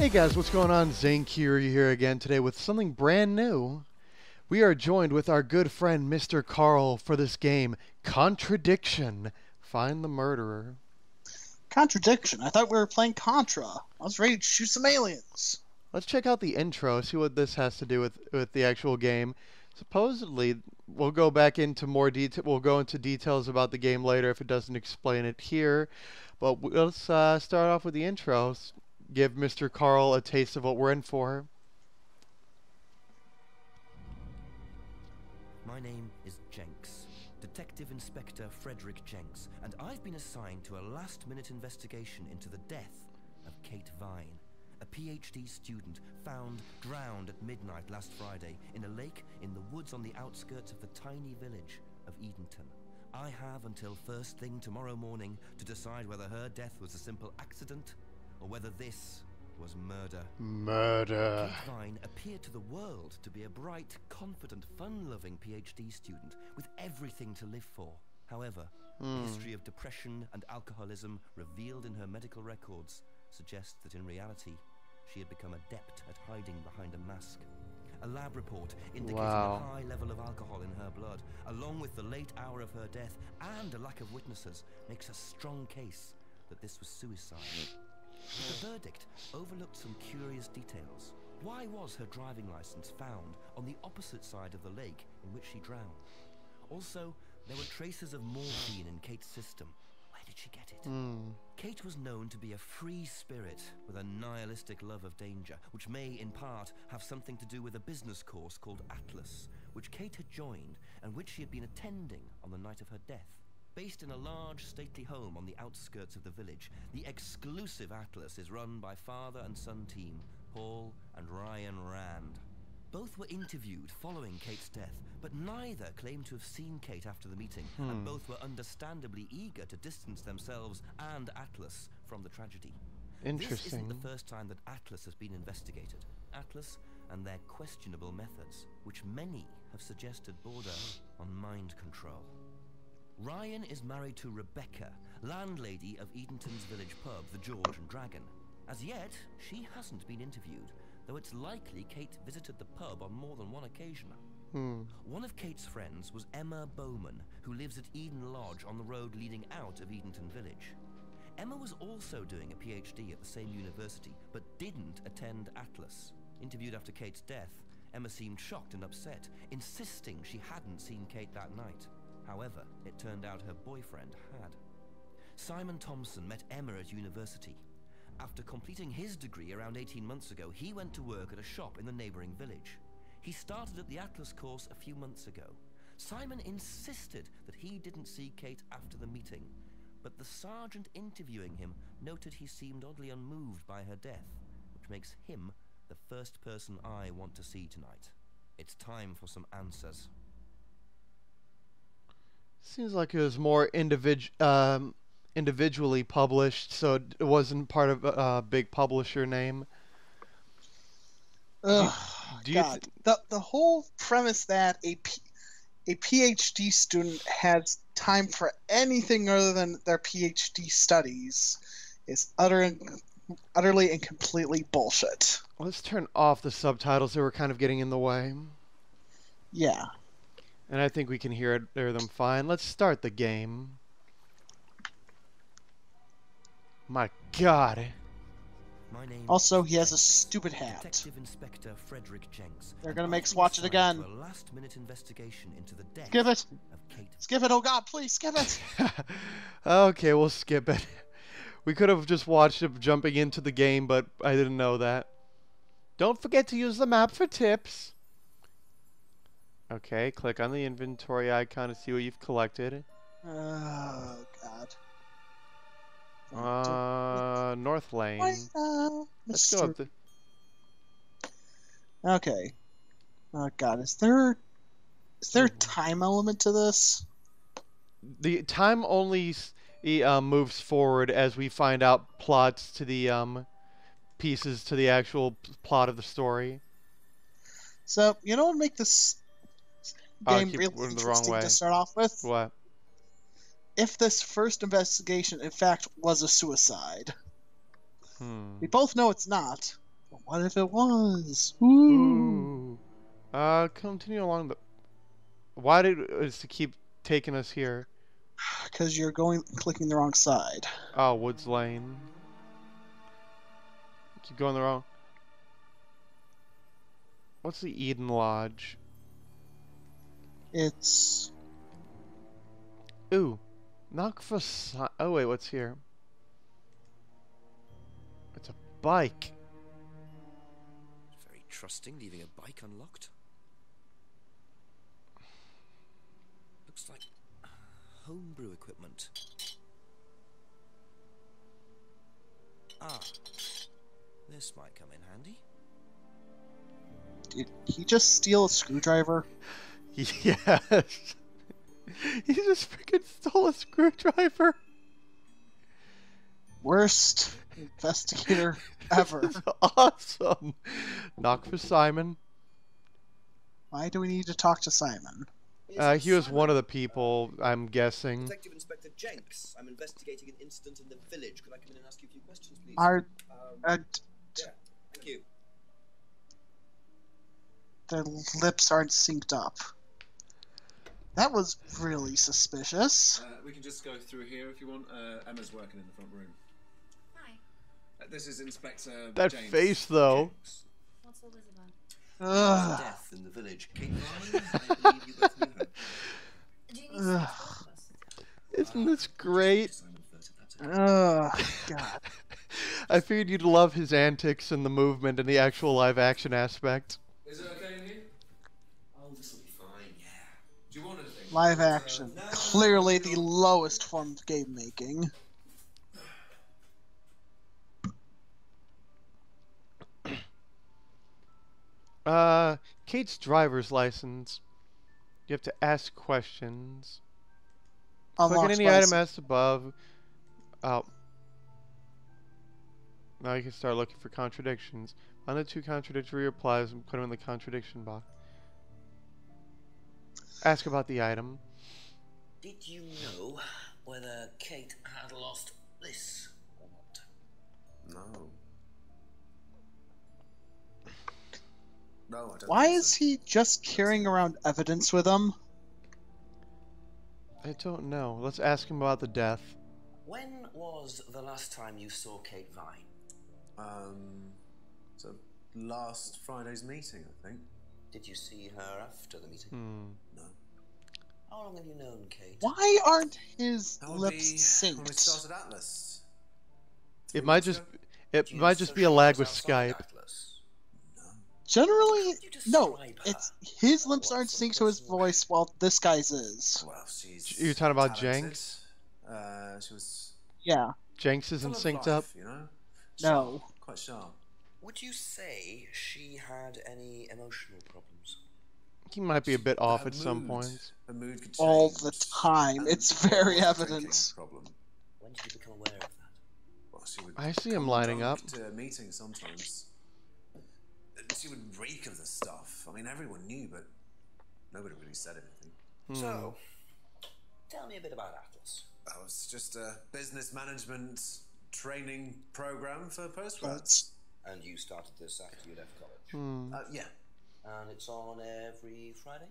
Hey guys, what's going on? Zane, Kiryu here again today with something brand new. We are joined with our good friend Mr. Karl for this game, Contradiction. Find the murderer. Contradiction? I thought we were playing Contra. I was ready to shoot some aliens. Let's check out the intro, see what this has to do with the actual game. Supposedly, we'll go back into more detail. We'll go into details about the game later if it doesn't explain it here. But let's start off with the intro. Give Mr. Karl a taste of what we're in for. My name is Jenks, Detective Inspector Frederick Jenks, and I've been assigned to a last-minute investigation into the death of Kate Vine, a PhD student found drowned at midnight last Friday in a lake in the woods on the outskirts of the tiny village of Edenton. I have until first thing tomorrow morning to decide whether her death was a simple accident or whether this was murder. Murder. Kate Vine appeared to the world to be a bright, confident, fun-loving PhD student with everything to live for. However, the history of depression and alcoholism revealed in her medical records suggests that in reality, she had become adept at hiding behind a mask. A lab report indicating a high level of alcohol in her blood, along with the late hour of her death and a lack of witnesses, makes a strong case that this was suicide. The verdict overlooked some curious details. Why was her driving license found on the opposite side of the lake in which she drowned? Also, there were traces of morphine in Kate's system. Where did she get it? Kate was known to be a free spirit with a nihilistic love of danger, which may, in part, have something to do with a business course called Atlas, which Kate had joined and which she had been attending on the night of her death. Based in a large, stately home on the outskirts of the village, the exclusive Atlas is run by father and son team, Paul and Ryan Rand. Both were interviewed following Kate's death, but neither claimed to have seen Kate after the meeting, and both were understandably eager to distance themselves and Atlas from the tragedy. Interesting. This isn't the first time that Atlas has been investigated. Atlas and their questionable methods, which many have suggested border on mind control. Ryan is married to Rebecca, landlady of Edenton's village pub, the George and Dragon. As yet, she hasn't been interviewed, though it's likely Kate visited the pub on more than one occasion. One of Kate's friends was Emma Bowman, who lives at Eden Lodge on the road leading out of Edenton village. Emma was also doing a PhD at the same university, but didn't attend Atlas. Interviewed after Kate's death, Emma seemed shocked and upset, insisting she hadn't seen Kate that night. However, it turned out her boyfriend had. Simon Thompson met Emma at university. After completing his degree around 18 months ago, he went to work at a shop in the neighboring village. He started at the Atlas course a few months ago. Simon insisted that he didn't see Kate after the meeting, but the sergeant interviewing him noted he seemed oddly unmoved by her death, which makes him the first person I want to see tonight. It's time for some answers. Seems like it was more individually published, so it wasn't part of a big publisher name. God, the whole premise that a PhD student has time for anything other than their PhD studies is utterly and completely bullshit. Let's turn off the subtitles. They were kind of getting in the way. Yeah. And I think we can hear them fine. Let's start the game. My God. My name Also, he has a stupid hat. Detective Inspector Frederick Jenks. They're gonna make us watch it again. A last-minute investigation into the death Skip it. of Kate. Skip it. Oh God, please skip it. Okay, we'll skip it. We could have just watched it jumping into the game, but I didn't know that. Don't forget to use the map for tips. Okay, click on the inventory icon to see what you've collected. Oh God. North Lane. Let's go up the... Okay. Oh God, is there a time element to this? The time only moves forward as we find out plots to the pieces to the actual plot of the story. So you know what would make this game keep really going the wrong interesting way. to start off with? What? If this first investigation, in fact, was a suicide. We both know it's not, What if it was? Ooh. Ooh. Continue along the. Why did it to keep taking us here? Because you're clicking the wrong side. Oh, Woods Lane. Keep going the wrong. What's the Eden Lodge? It's... Ooh. Knock for oh wait, what's here? It's a bike. Very trusting, leaving a bike unlocked. Looks like homebrew equipment. Ah, this might come in handy. Did he just steal a screwdriver? Yes. He just freaking stole a screwdriver. Worst investigator ever. This is awesome. Knock for Simon. Why do we need to talk to Simon? He was one of the people, I'm guessing. Detective Inspector Jenks. I'm investigating an incident in the village. Could I come in and ask you a few questions, please? Yeah, Thank you. their lips aren't synced up. That was really suspicious. We can just go through here if you want. Emma's working in the front room. Hi. This is Inspector That James. face, though. Jenks. What's all this about? Ugh. Death in the village. Kate Ryan, I believe you both knew her. Do you need to speak to both of us? Isn't this great? Simon first, if that's okay. Ugh. God. I figured you'd love his antics and the movement and the actual live action aspect. Is it okay in here? Oh, this will be fine, yeah. Do you want anything? Live action. Clearly the lowest form of game making. Kate's driver's license. You have to ask questions. Click on Unlocks any item as above. Oh. Now you can start looking for contradictions. Find the 2 contradictory replies and put them in the contradiction box. Ask about the item. Did you know whether Kate had lost this or not? No. No, I don't Why think is so. he just carrying around evidence with him? I don't know. Let's ask him about the death. When was the last time you saw Kate Vine? So last Friday's meeting, I think. Did you see her after the meeting? No. How long have you known Kate? Why aren't his That would lips be when we synced? started Atlas. It 3 might weeks just ago? it Do you might just be a lag with socialize Skype. outside Atlas? No. Generally, Could you no. describe her? It's his lips What's aren't the synced to his person- voice, while this guy's is. Well, she's You're talking about talented. Jenks? She was Yeah. Jenks isn't full of synced up. life, you know? No. Sharp, quite sharp. Would you say she had any emotional problems? He might be a bit off Her at some mood- points. Her mood could All change, the time. and It's it very was a evident. drinking problem. When did you become aware of that? Well, she would I see him come lining drunk up. to meetings sometimes. She would reek of the stuff. I mean, everyone knew, but nobody really said anything. So, tell me a bit about Atlas. That was just a business management training program for postgrads. And you started this after you left college. Yeah. And it's on every Friday?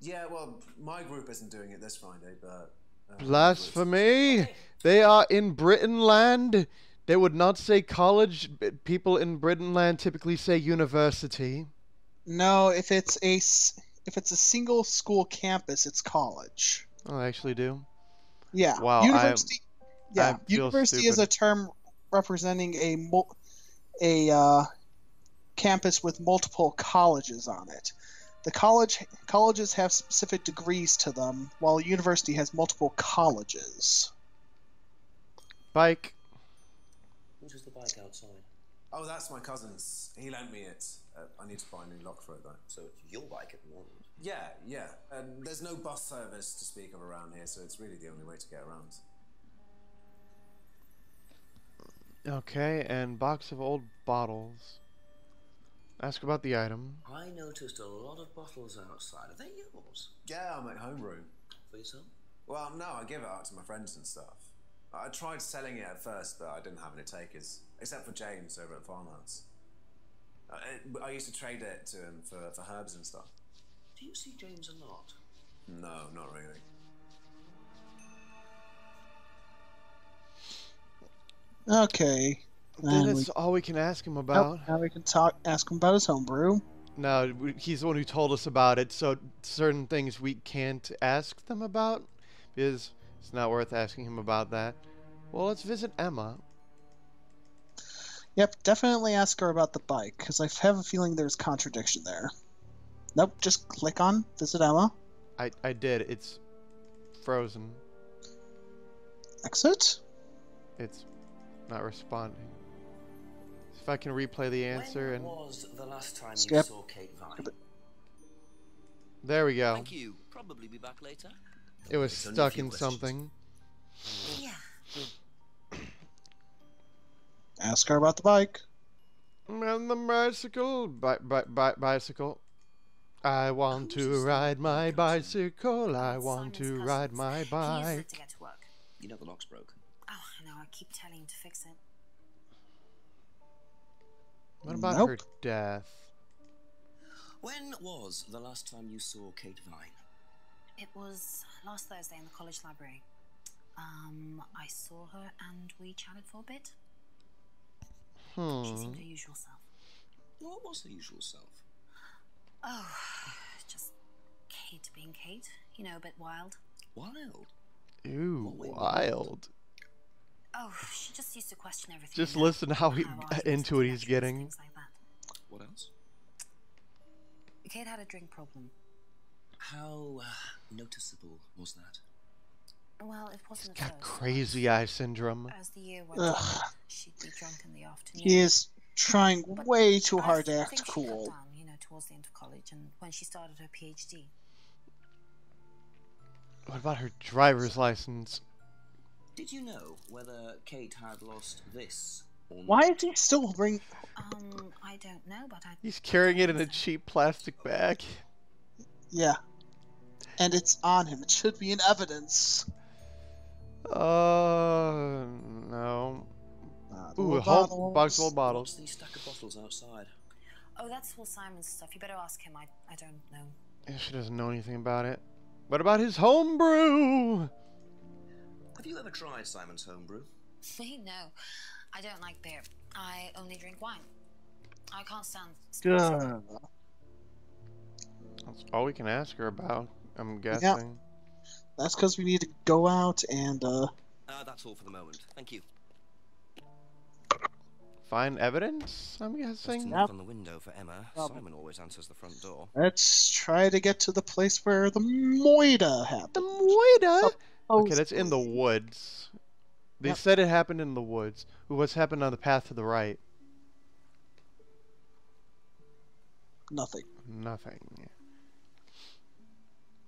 Yeah, well, my group isn't doing it this Friday, but... Blasphemy! They are in Britain land. They would not say college. People in Britain land typically say university. No, if it's a single school campus, it's college. Oh, I actually do. Yeah. Wow, University. I Yeah. feel University is a stupid. term representing a campus with multiple colleges on it. The colleges have specific degrees to them, while a university has multiple colleges. Bike. Whose was the bike outside? Oh, that's my cousin's. He lent me it. I need to buy a new lock for it, though. So it's your bike at the moment. Yeah. There's no bus service to speak of around here, so it's really the only way to get around. Okay, and box of old bottles. Ask about the item. I noticed a lot of bottles outside. Are they yours? Yeah, I'm at homebrew. For yourself? Well, no, I give it out to my friends and stuff. I tried selling it at first, but I didn't have any takers. Except for James over at Farmhouse. I used to trade it to him for herbs and stuff. Do you see James a lot? No, not really. Okay. Then And it's all we can ask him Nope, about. now we can ask him about his homebrew. No, he's the one who told us about it, so certain things we can't ask them about because it's not worth asking him about that. Well, let's visit Emma. Yep, definitely ask her about the bike, because I have a feeling there's contradiction there. Nope, just click on Visit Emma. I did. It's frozen. Exit. It's not responding. If I can replay the answer When and was the last time you Skip. saw Kate Vine? there we go. Thank you. Probably be back later. It was It's only a stuck few in questions. something. Yeah. Ask her about the bike. And the bicycle, bicycle. I want Who's to this ride thing my you go to? bicycle. I want Simon's to cousins. ride my He uses bike. it to get to work. You know the lock's broke. Oh, I know. I keep telling him to fix it. What about Nope. her death? When was the last time you saw Kate Vine? It was last Thursday in the college library. I saw her and we chatted for a bit. She seemed her usual self. What was her usual self? Oh, just Kate being Kate. You know, a bit wild. Wild. Ew, What way wild. Oh, she just used to question everything. Just you know, listen how arguments into with it he's lecturers, getting. Things like that. What else? Kate had a drink problem. How noticeable was that? Well, it wasn't at Got first. crazy eye syndrome. As the year went on, Ugh. she'd be drunk in the afternoon. He is trying But way too I hard to think act she cut cool. down, you know, towards the end of college and when she started her PhD. What about her driver's license? Did you know whether Kate had lost this or not? Why is he still bring? I don't know, but I. He's carrying it in a cheap plastic bag. Yeah, and it's on him. It should be in evidence. No. Ooh, a whole box full of bottles. What's the stack of bottles outside? Oh, that's all Simon's stuff. You better ask him. I don't know. Yeah, she doesn't know anything about it. What about his homebrew? Have you ever tried Simon's homebrew? Me? No. I don't like beer. I only drink wine. I can't stand. Duh. That's all we can ask her about, I'm guessing. That's because we need to go out and That's all for the moment. Thank you. Find evidence, I'm Just guessing? knock on the window for Emma. Probably. Simon always answers the front door. let's try to get to the place where the moida happened. The moida? Okay, that's in the Supposedly. woods. They Yep. said it happened in the woods. What's happened on the path to the right? Nothing. Nothing.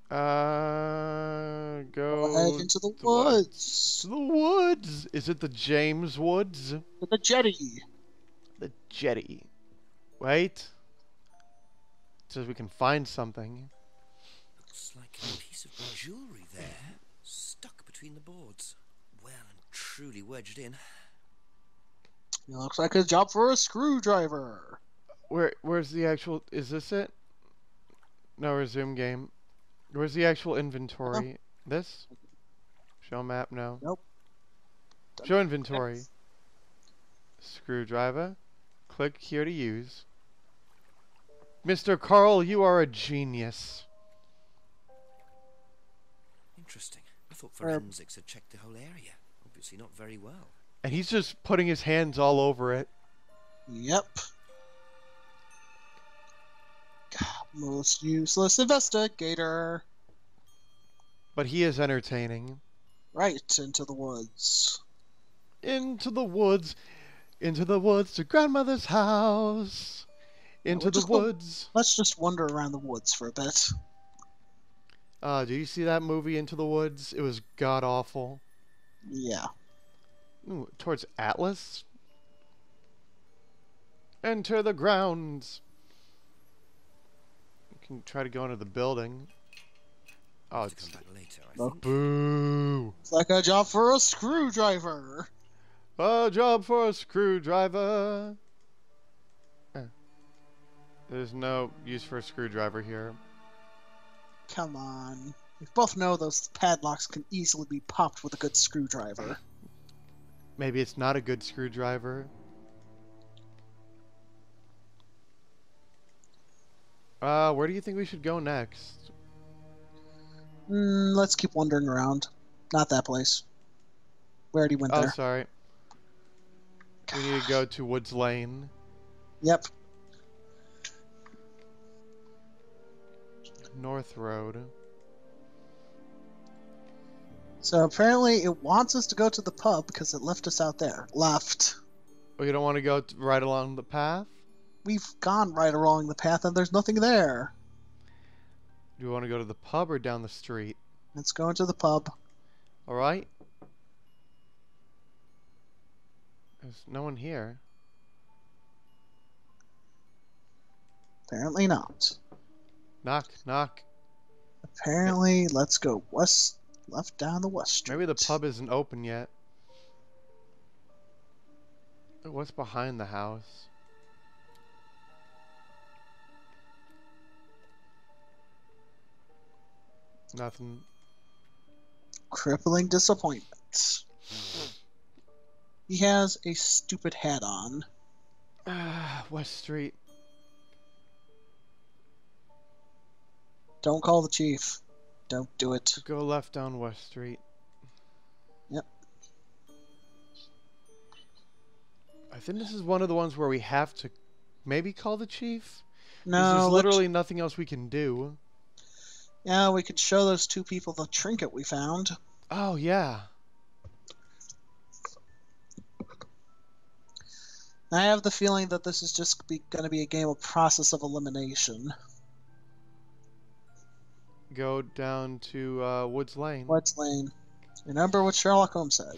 Go Go ahead into the to what? woods. To the woods. Is it the James Woods? To the jetty. The jetty. Wait. It says we can find something. Looks like a piece of jewellery there, stuck between the boards. Well and truly wedged in. It looks like a job for a screwdriver. Where's the actual? Is this it? No, resume game. Where's the actual inventory? This? Show map? No. Nope. Show inventory. Screwdriver. Click here to use. Mr. Karl, you are a genius. Interesting. I thought forensics had checked the whole area. Obviously not very well. And he's just putting his hands all over it. Yep. Most useless investigator. But he is entertaining. Right into the woods. Into the woods. Into the woods to grandmother's house. Into we'll the just go- woods. Let's just wander around the woods for a bit. Did you see that movie Into the Woods? It was god awful. Yeah. Ooh, towards Atlas? Enter the grounds. You can try to go into the building. Oh, Have to it's come back later, I No. think. boo. It's like a job for a screwdriver. A job for a screwdriver. There's no use for a screwdriver here. Come on. We both know those padlocks can easily be popped with a good screwdriver. Maybe it's not a good screwdriver. Where do you think we should go next? Let's keep wandering around. Not that place. We already went there. Oh, sorry. We need to go to Woods Lane. Yep. North Road. So apparently it wants us to go to the pub because it left us out there. Left. Oh, you don't want to go right along the path? We've gone right along the path and there's nothing there. Do you want to go to the pub or down the street? Let's go into the pub. Alright. There's no one here. Apparently not. Knock, knock. Apparently, let's go west, left down the west street. Maybe the pub isn't open yet. What's behind the house? Nothing. Crippling disappointment. He has a stupid hat on. West Street. Don't call the chief. Don't do it. Go left down West Street. Yep. I think this is one of the ones where we have to maybe call the chief. No, there's literally nothing else we can do. Yeah, we could show those two people the trinket we found. Oh, yeah. I have the feeling that this is just going to be a game of process of elimination. Go down to Woods Lane. Woods Lane. Remember what Sherlock Holmes said.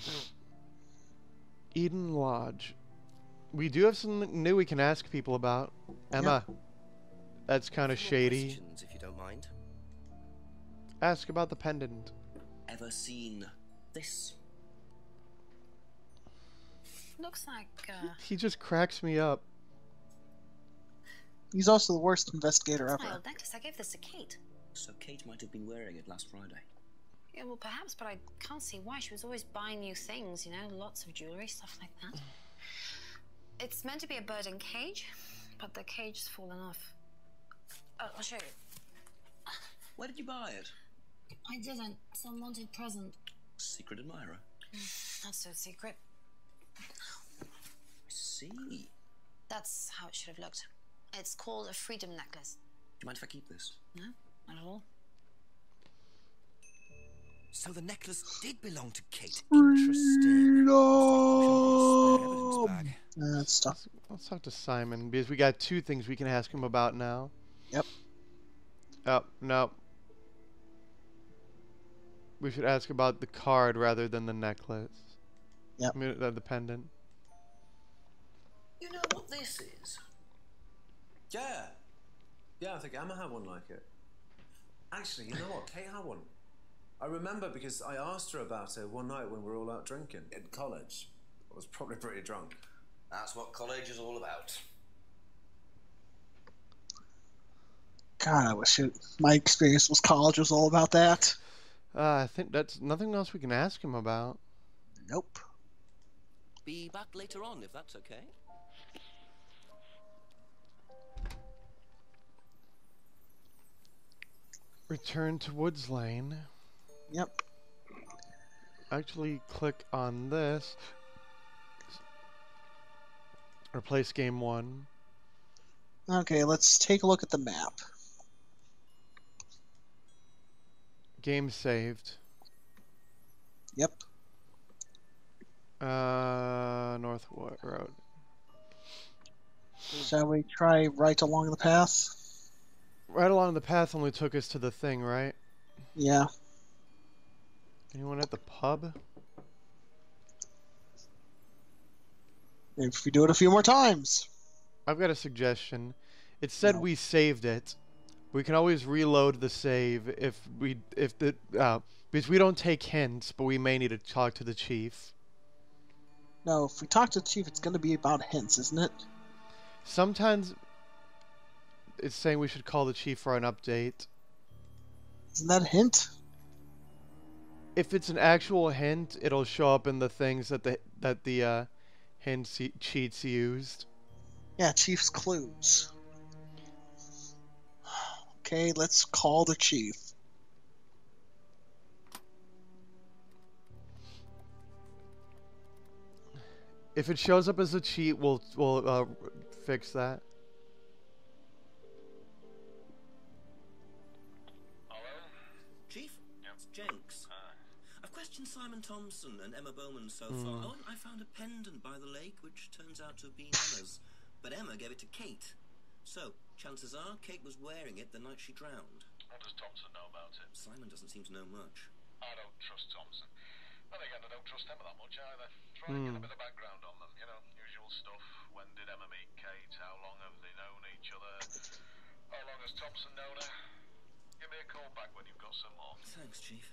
Eden Lodge. We do have something new we can ask people about. Emma, that's kind of shady. Questions, if you don't mind. Ask about the pendant. Ever seen this? Looks like, He just cracks me up. He's also the worst investigator that's my ever. old necklace. I gave this to Kate. So Kate might have been wearing it last Friday. Yeah, well, perhaps, but I can't see why. She was always buying new things, you know, lots of jewelry, stuff like that. It's meant to be a bird in cage, but the cage's fallen off. I'll show you. Where did you buy it? I didn't. Some wanted present. Secret admirer. Not so secret. I see. That's how it should have looked. It's called a freedom necklace. Do you mind if I keep this? No, not at all. So the necklace did belong to Kate. Interesting. No. That's tough. Let's talk to Simon because we got two things we can ask him about now. Yep. Oh, no. We should ask about the card rather than the necklace. Yep. I mean, the pendant. You know what this is? Yeah. Yeah, I think Emma had one like it. Actually, you know what? Kate had one. I remember because I asked her about it one night when we were all out drinking in college. I was probably pretty drunk. That's what college is all about. God, I wish my experience was college was all about that. I think that's nothing else we can ask him about. Nope. Be back later on, if that's okay. Return to Woods Lane. Yep. Actually, click on this. Replace game 1. Okay, let's take a look at the map. Game saved. Yep. North Road. Shall we try right along the path? Right along the path only took us to the thing, right? Yeah. Anyone at the pub? Maybe if we do it a few more times. I've got a suggestion. It said No. we saved it. We can always reload the save because we don't take hints, but we may need to talk to the chief. No, if we talk to the chief, it's going to be about hints, isn't it? Sometimes it's saying we should call the chief for an update. Isn't that a hint? If it's an actual hint, it'll show up in the things that the hint cheats used. Yeah, Chief's clues. Okay, let's call the chief. If it shows up as a cheat, we'll fix that. Hello? Chief? It's Jenks. I've questioned Simon Thompson and Emma Bowman so far. Oh, and I found a pendant by the lake, which turns out to have been Emma's. But Emma gave it to Kate. So, chances are, Kate was wearing it the night she drowned. What does Thompson know about it? Simon doesn't seem to know much. I don't trust Thompson. Then again, I don't trust Emma that much either. Try and get a bit of background on them, you know, usual stuff. When did Emma meet Kate? How long have they known each other? How long has Thompson known her? Give me a call back when you've got some more. Thanks, Chief.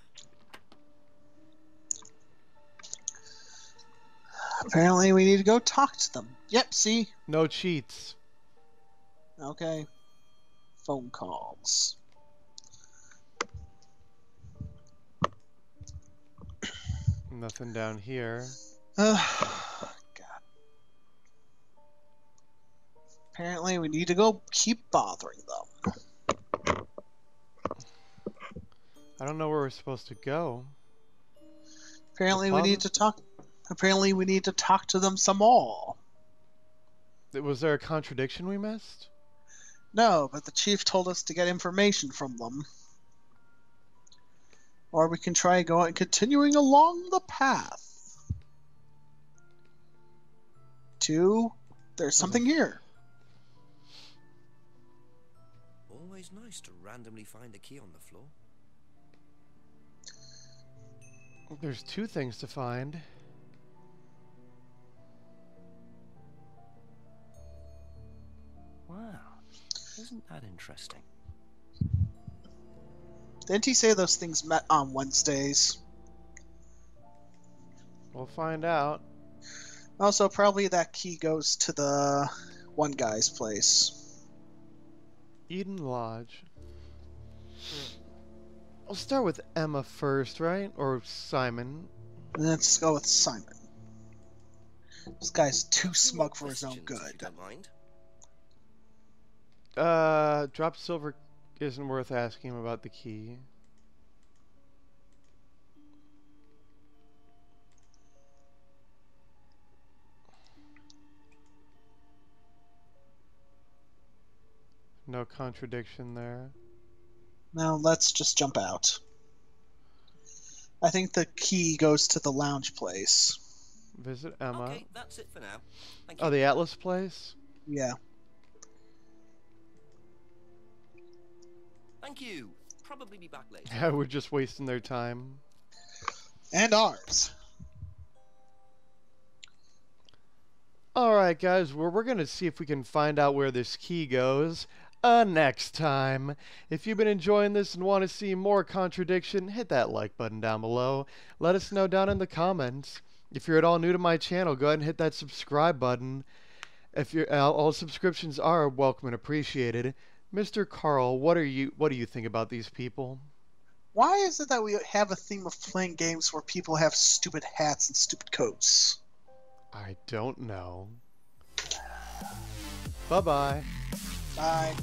Apparently we need to go talk to them. Yep, see? No cheats. Okay. Phone calls. Nothing down here. God. Apparently we need to go keep bothering them. I don't know where we're supposed to go. Apparently we need to talk. Apparently we need to talk to them some more. Was there a contradiction we missed? No, but the chief told us to get information from them. Or we can try continuing along the path. There's something here. Always nice to randomly find a key on the floor. There's 2 things to find. Wow, isn't that interesting? Didn't he say those things met on Wednesdays? We'll find out. Also, probably that key goes to the one guy's place. Eden Lodge. We'll start with Emma first, right? Or Simon. Let's go with Simon. This guy's too smug for his own Questions, if you good. don't mind. Drop silver isn't worth asking him about the key. No contradiction there. Now let's just jump out. I think the key goes to the lounge place. Visit Emma. Okay, that's it for now. Thank you. Oh, the Atlas place? Yeah. Thank you. Probably be back later. Yeah, we're just wasting their time. And ours. Alright guys, we're going to see if we can find out where this key goes next time. If you've been enjoying this and want to see more Contradiction, hit that like button down below. Let us know down in the comments. If you're at all new to my channel, go ahead and hit that subscribe button. If you're all subscriptions are welcome and appreciated. Mr. Karl, what do you think about these people? Why is it that we have a theme of playing games where people have stupid hats and stupid coats? I don't know. Bye-bye. Bye.